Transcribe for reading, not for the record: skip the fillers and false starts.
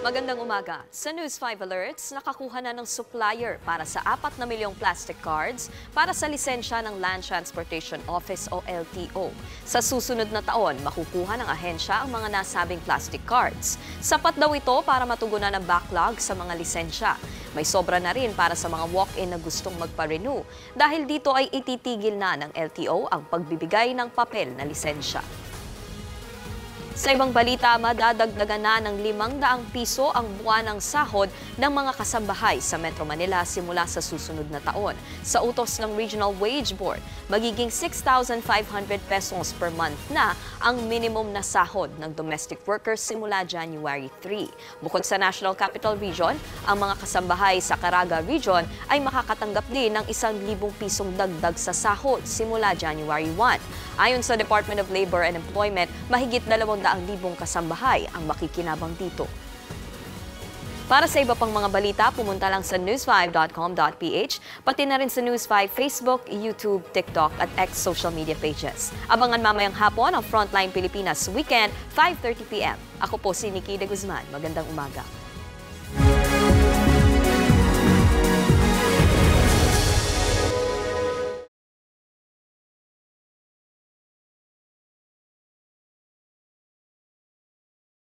Magandang umaga. Sa News 5 Alerts, nakakuha na ng supplier para sa 4 na milyong plastic cards para sa lisensya ng Land Transportation Office o LTO. Sa susunod na taon, makukuha ng ahensya ang mga nasabing plastic cards. Sapat daw ito para matugunan ang backlog sa mga lisensya. May sobra na rin para sa mga walk-in na gustong magpa-renew dahil dito ay ititigil na ng LTO ang pagbibigay ng papel na lisensya. Sa ibang balita, madadagdagan na ng 500 piso ang buwanang sahod ng mga kasambahay sa Metro Manila simula sa susunod na taon. Sa utos ng Regional Wage Board, magiging 6,500 pesos per month na ang minimum na sahod ng domestic workers simula January 3. Bukod sa National Capital Region, ang mga kasambahay sa Caraga Region ay makakatanggap din ng 1,000 pisong dagdag sa sahod simula January 1. Ayon sa Department of Labor and Employment, mahigit 200,000 kasambahay ang makikinabang dito. Para sa iba pang mga balita, pumunta lang sa news5.com.ph, pati na rin sa News 5 Facebook, YouTube, TikTok at X social media pages. Abangan mamayang hapon ang Frontline Pilipinas Weekend, 5:30 p.m. Ako po si Nikki De Guzman. Magandang umaga.